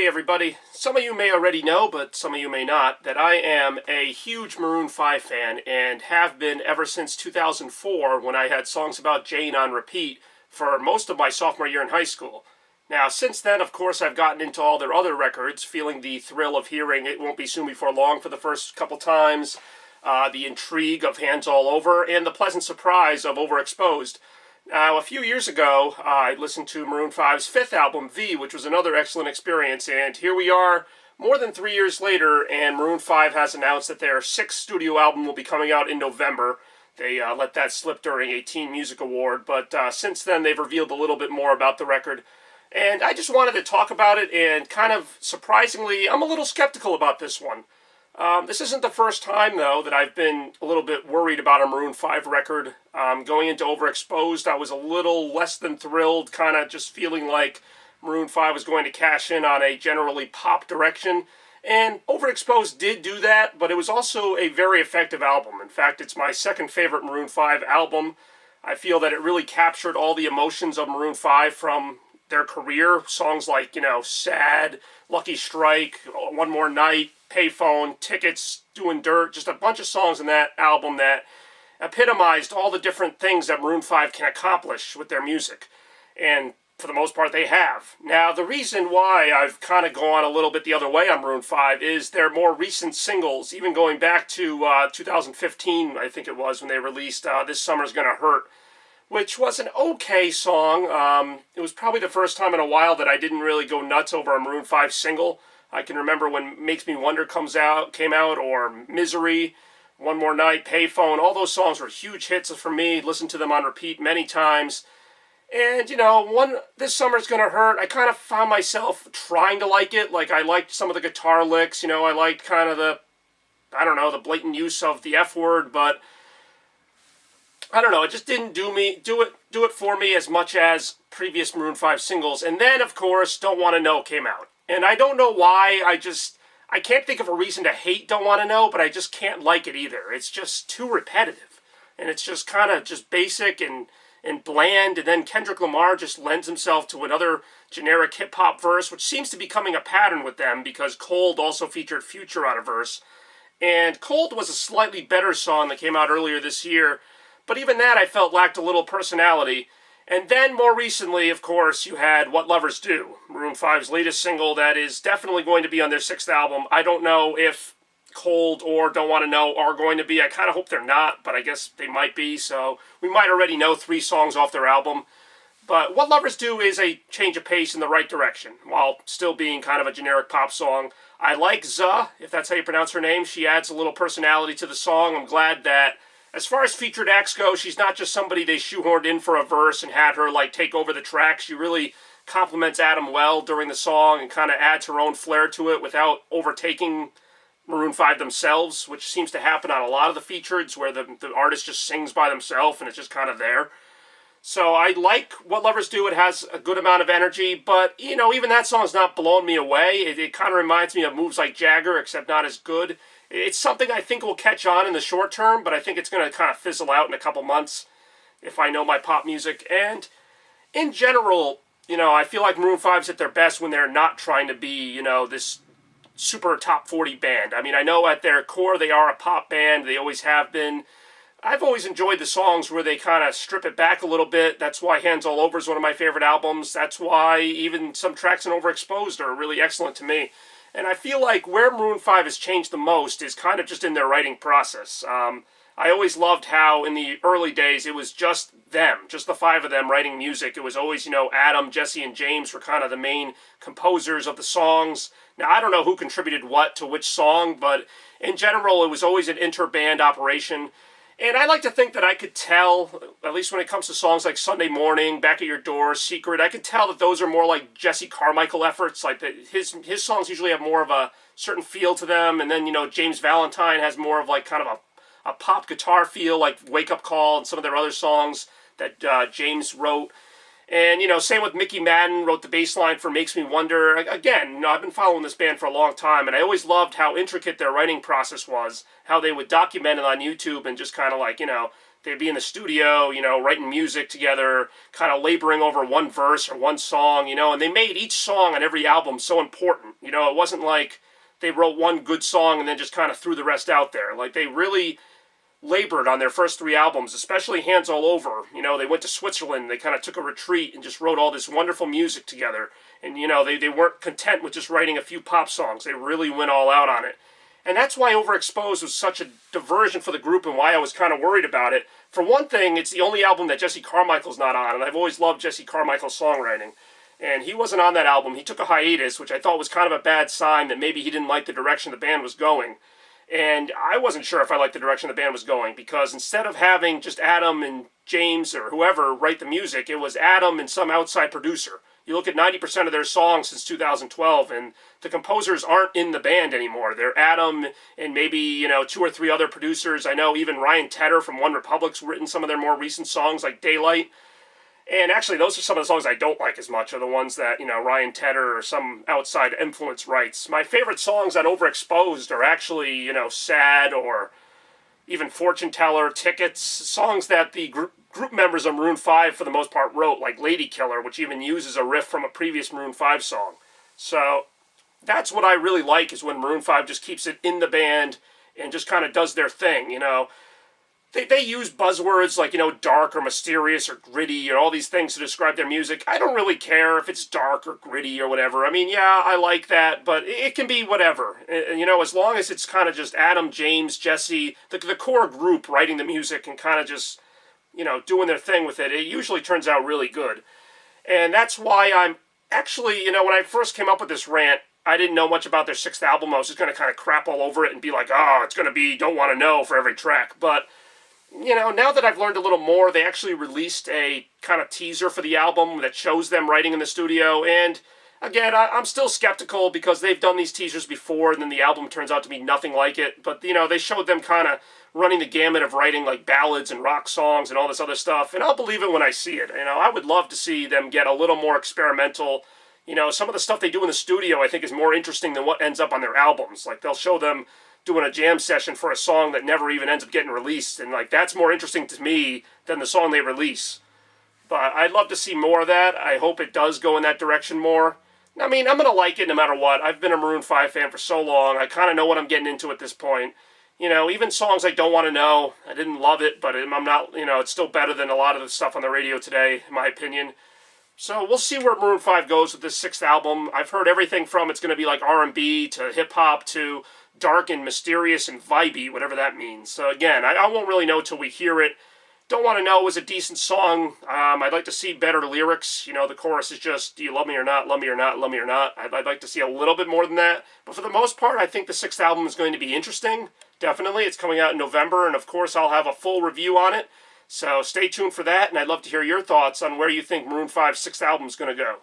Hey everybody, some of you may already know, but some of you may not, that I am a huge Maroon 5 fan and have been ever since 2004 when I had Songs About Jane on repeat for most of my sophomore year in high school. Now, since then, of course, I've gotten into all their other records, feeling the thrill of hearing It Won't Be Soon Before Long for the first couple times, the intrigue of Hands All Over, and the pleasant surprise of Overexposed. Now, a few years ago, I listened to Maroon 5's fifth album, V, which was another excellent experience, and here we are, more than 3 years later, and Maroon 5 has announced that their sixth studio album will be coming out in November. They let that slip during a Teen Music Award, but since then they've revealed a little bit more about the record. And I just wanted to talk about it, and kind of surprisingly, I'm a little skeptical about this one. This isn't the first time, though, that I've been a little bit worried about a Maroon 5 record. Going into Overexposed, I was a little less than thrilled, kind of just feeling like Maroon 5 was going to cash in on a generally pop direction. And Overexposed did do that, but it was also a very effective album. In fact, it's my second favorite Maroon 5 album. I feel that it really captured all the emotions of Maroon 5 from their career. Songs like, Sad, Lucky Strike, One More Night, Payphone, Tickets, Doing Dirt, just a bunch of songs in that album that epitomized all the different things that Maroon 5 can accomplish with their music. And for the most part, they have. Now, the reason why I've kind of gone a little bit the other way on Maroon 5 is their more recent singles, even going back to 2015, I think it was, when they released This Summer's Gonna Hurt, which was an okay song. It was probably the first time in a while that I didn't really go nuts over a Maroon 5 single. I can remember when Makes Me Wonder came out, or Misery, One More Night, Payphone. All those songs were huge hits for me. Listened to them on repeat many times. And, This Summer's Gonna Hurt, I kind of found myself trying to like it. Like, I liked some of the guitar licks, I liked kind of the blatant use of the F word, but I don't know, it just didn't do it for me as much as previous Maroon 5 singles. And then, of course, Don't Wanna Know came out. And I don't know why, I can't think of a reason to hate Don't Wanna Know, but I just can't like it either. It's just too repetitive. And it's just kind of just basic and bland. And then Kendrick Lamar just lends himself to another generic hip-hop verse, which seems to be becoming a pattern with them, because Cold also featured Future on a verse. And Cold was a slightly better song that came out earlier this year, but even that I felt lacked a little personality. And then more recently, of course, you had What Lovers Do, Maroon 5's latest single that is definitely going to be on their sixth album. I don't know if Cold or Don't Want to Know are going to be. I kind of hope they're not, but I guess they might be, so we might already know 3 songs off their album. But What Lovers Do is a change of pace in the right direction, while still being kind of a generic pop song. I like Zuh, if that's how you pronounce her name. She adds a little personality to the song. I'm glad that as far as featured acts go, she's not just somebody they shoehorned in for a verse and had her take over the track. She really compliments Adam well during the song and kind of adds her own flair to it without overtaking Maroon 5 themselves, which seems to happen on a lot of the featureds where the artist just sings by themselves and it's just kind of there. So I like What Lovers Do. It has a good amount of energy, but, even that song's not blowing me away. It kind of reminds me of Moves Like Jagger, except not as good. It's something I think will catch on in the short term, but I think it's going to kind of fizzle out in a couple months if I know my pop music. And in general, I feel like Maroon 5's at their best when they're not trying to be, this super top 40 band. I mean, I know at their core they are a pop band. They always have been. I've always enjoyed the songs where they kind of strip it back a little bit. That's why Hands All Over is one of my favorite albums. That's why even some tracks in Overexposed are really excellent to me. And I feel like where Maroon 5 has changed the most is kind of just in their writing process. I always loved how in the early days it was just them, just the 5 of them writing music. It was always, Adam, Jesse, and James were kind of the main composers of the songs. Now, I don't know who contributed what to which song, but in general, it was always an inter-band operation. And I like to think that I could tell, at least when it comes to songs like Sunday Morning, Back at Your Door, Secret, I could tell that those are more like Jesse Carmichael efforts. Like his songs usually have more of a certain feel to them. And then, James Valentine has more of kind of a pop guitar feel, like Wake Up Call and some of their other songs that James wrote. And, same with Mickey Madden, wrote the bass line for Makes Me Wonder. Again, I've been following this band for a long time, and I always loved how intricate their writing process was, how they would document it on YouTube and just kind of they'd be in the studio, writing music together, kind of laboring over one verse or one song, and they made each song on every album so important. It wasn't like they wrote one good song and then just kind of threw the rest out there. Like, they really labored on their first 3 albums, especially Hands All Over. They went to Switzerland, they kind of took a retreat and just wrote all this wonderful music together. And, they weren't content with just writing a few pop songs. They really went all out on it. And that's why Overexposed was such a diversion for the group and why I was kind of worried about it. For one thing, it's the only album that Jesse Carmichael's not on, and I've always loved Jesse Carmichael's songwriting. And he wasn't on that album. He took a hiatus, which I thought was kind of a bad sign that maybe he didn't like the direction the band was going. And I wasn't sure if I liked the direction the band was going, because instead of having just Adam and James or whoever write the music, it was Adam and some outside producer. You look at 90% of their songs since 2012, and the composers aren't in the band anymore. They're Adam and maybe, 2 or 3 other producers. I know even Ryan Tedder from One Republic's written some of their more recent songs, like Daylight. And actually, those are some of the songs I don't like as much, are the ones that, Ryan Tedder or some outside influence writes. My favorite songs on Overexposed are actually, Sad, or even Fortune Teller, Tickets, songs that the group members of Maroon 5 for the most part wrote, like Lady Killer, which even uses a riff from a previous Maroon 5 song. So that's what I really like, is when Maroon 5 just keeps it in the band and just kind of does their thing, They use buzzwords like, dark or mysterious or gritty or all these things to describe their music. I don't really care if it's dark or gritty or whatever. I mean, yeah, I like that, but it can be whatever. As long as it's kind of just Adam, James, Jesse, the core group writing the music and kind of just, doing their thing with it, it usually turns out really good. And that's why I'm actually, when I first came up with this rant, I didn't know much about their 6th album. I was just going to kind of crap all over it and be like, it's going to be Don't Want to Know for every track. But now that I've learned a little more, they actually released a kind of teaser for the album that shows them writing in the studio. And again, I'm still skeptical, because they've done these teasers before and then the album turns out to be nothing like it. But, they showed them kind of running the gamut of writing like ballads and rock songs and all this other stuff. And I'll believe it when I see it. I would love to see them get a little more experimental. Some of the stuff they do in the studio I think is more interesting than what ends up on their albums. Like, they'll show them doing a jam session for a song that never even ends up getting released, and like, that's more interesting to me than the song they release. But I'd love to see more of that. I hope it does go in that direction more. I mean, I'm going to like it no matter what. I've been a Maroon 5 fan for so long. I kind of know what I'm getting into at this point. Even songs I Don't Want to Know, I didn't love it, but I'm not, it's still better than a lot of the stuff on the radio today, in my opinion. So we'll see where Maroon 5 goes with this 6th album. I've heard everything from it's going to be like R&B to hip-hop to dark and mysterious and vibey, whatever that means. So again, I won't really know till we hear it. Don't Want to Know was a decent song. I'd like to see better lyrics. The chorus is just, do you love me or not, love me or not, love me or not. I'd like to see a little bit more than that. But for the most part, I think the 6th album is going to be interesting. Definitely. It's coming out in November, and of course I'll have a full review on it. So stay tuned for that, and I'd love to hear your thoughts on where you think Maroon 5's 6th album is going to go.